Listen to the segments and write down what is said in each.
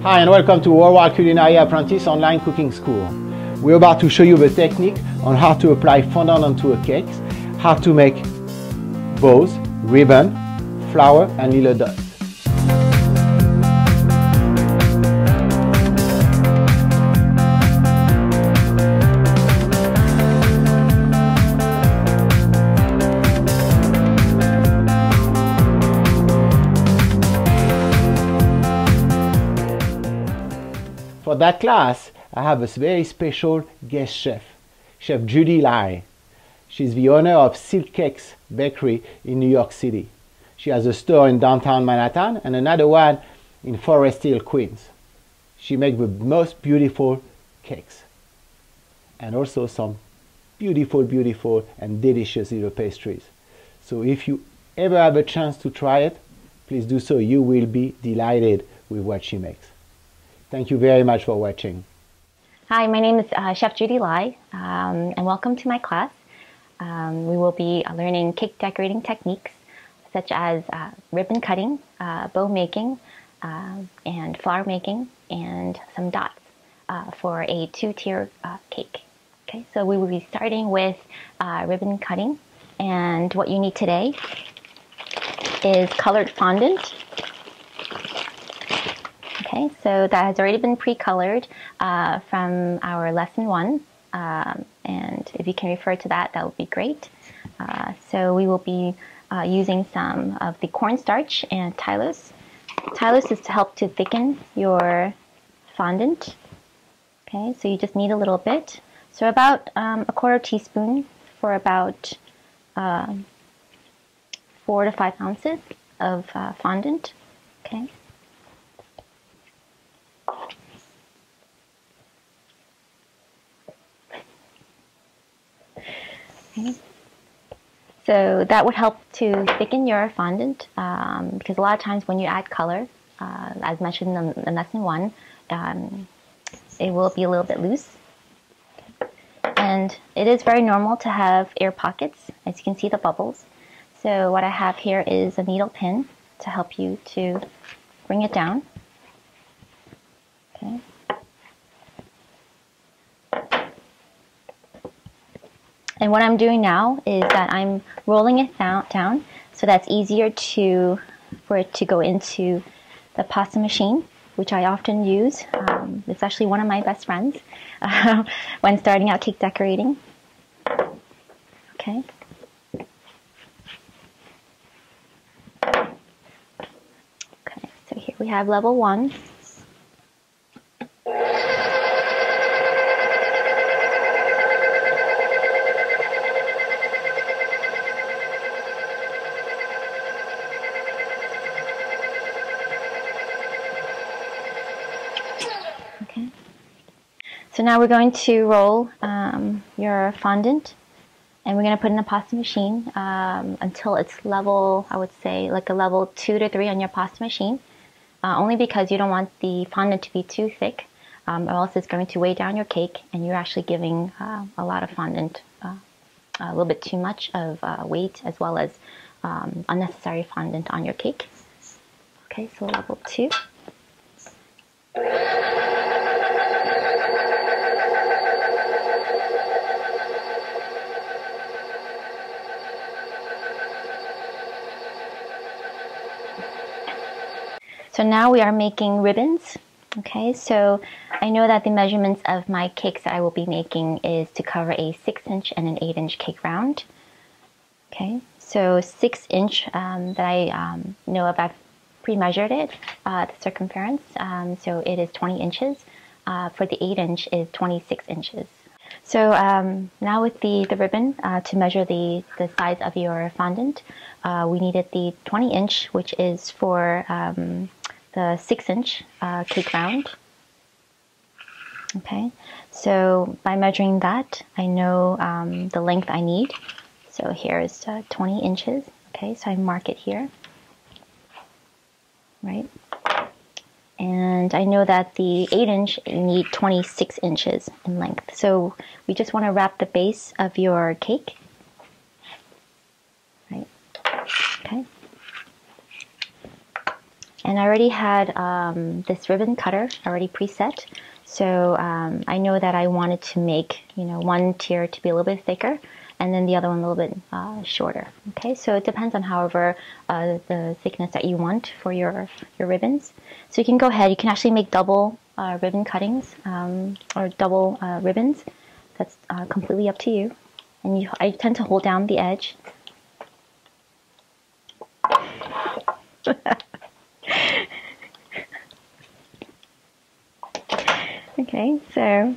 Hi and welcome to Worldwide Culinary Apprentice Online Cooking School. We're about to show you the technique on how to apply fondant onto a cake, how to make bows, ribbon, flower and little dots. For that class, I have a very special guest chef, Chef Judy Lai. She's the owner of Silk Cakes Bakery in New York City. She has a store in downtown Manhattan and another one in Forest Hill, Queens. She makes the most beautiful cakes and also some beautiful and delicious little pastries. So if you ever have a chance to try it, please do so. You will be delighted with what she makes. Thank you very much for watching. Hi, my name is Chef Judy Lai, and welcome to my class. We will be learning cake decorating techniques such as ribbon cutting, bow making, and flower making, and some dots for a two-tier cake. Okay, so we will be starting with ribbon cutting, and what you need today is colored fondant. Okay, so that has already been pre-colored from our lesson 1, and if you can refer to that, that would be great. So we will be using some of the cornstarch and Tylose. Tylose is to help to thicken your fondant. Okay, so you just need a little bit. So about a 1/4 teaspoon for about 4 to 5 ounces of fondant. Okay. So that would help to thicken your fondant because a lot of times when you add color, as mentioned in lesson 1, it will be a little bit loose. And it is very normal to have air pockets, as you can see the bubbles. So what I have here is a needle pin to help you to bring it down. Okay. And what I'm doing now is that I'm rolling it down so that's easier for it to go into the pasta machine, which I often use. It's actually one of my best friends when starting out cake decorating. Okay. Okay, so here we have level 1. So now we're going to roll your fondant, and we're going to put it in a pasta machine until it's level, I would say, like a level 2 to 3 on your pasta machine, only because you don't want the fondant to be too thick, or else it's going to weigh down your cake, and you're actually giving a lot of fondant, a little bit too much of weight, as well as unnecessary fondant on your cake. Okay, so level 2. So now we are making ribbons. Okay, so I know that the measurements of my cakes that I will be making is to cover a 6-inch and an 8-inch cake round. Okay, so 6-inch that I know of, I've pre-measured it, the circumference, so it is 20 inches. For the 8-inch is 26 inches. So now with the ribbon, to measure the size of your fondant, we needed the 20-inch, which is for the 6-inch cake round. Okay, so by measuring that, I know the length I need. So here is 20 inches. Okay, so I mark it here, right? And I know that the 8-inch, you need 26 inches in length. So we just want to wrap the base of your cake, right? Okay. And I already had this ribbon cutter already preset. So I know that I wanted to make, one tier to be a little bit thicker and then the other one a little bit shorter. Okay, so it depends on however the thickness that you want for your ribbons. So you can go ahead, you can actually make double ribbon cuttings or double ribbons. That's completely up to you. And I tend to hold down the edge. Okay, so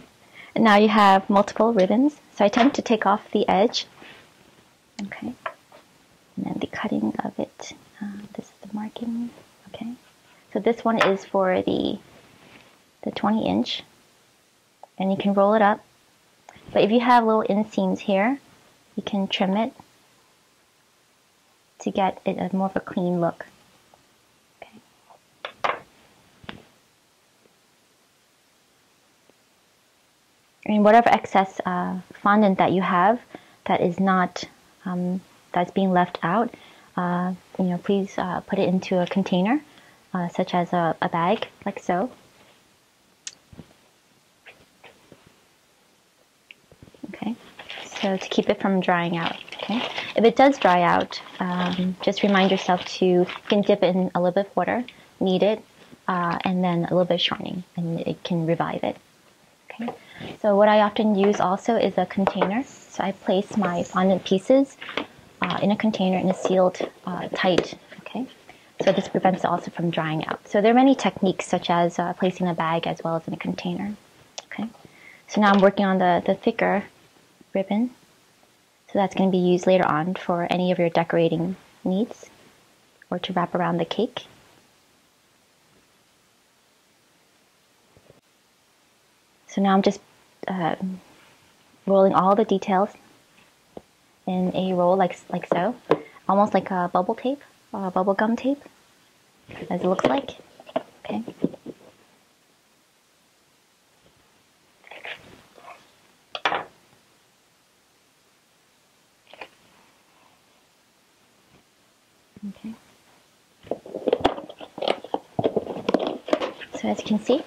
now you have multiple ribbons. So I tend to take off the edge. Okay, and then the cutting of it. This is the marking. Okay, so this one is for the 20-inch, and you can roll it up. But if you have little inseams here, you can trim it to get it a more of a clean look. And whatever excess fondant that you have that is not that's being left out, please put it into a container, such as a bag, like so. Okay, so to keep it from drying out. Okay, if it does dry out, just remind yourself you can dip it in a little bit of water, knead it, and then a little bit of shortening, and it can revive it. Okay. So what I often use also is a container. So I place my fondant pieces in a container and it's sealed tight. Okay. So this prevents it also from drying out. So there are many techniques such as placing a bag as well as in a container. Okay. So now I'm working on the thicker ribbon. So that's going to be used later on for any of your decorating needs or to wrap around the cake. So now I'm just rolling all the details in a roll like so, almost like a bubble tape, bubble gum tape, as it looks like. Okay. Okay. So as you can see,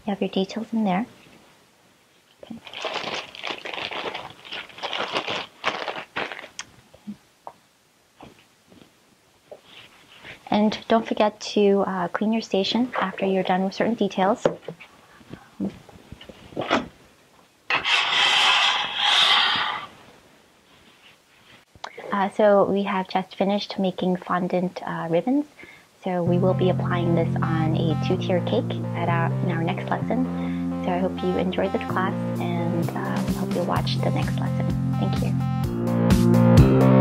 you have your details in there. Okay. And don't forget to clean your station after you're done with certain details. So we have just finished making fondant ribbons. So we will be applying this on a 2-tier cake in our next lesson. So I hope you enjoyed this class and hope you'll watch the next lesson. Thank you.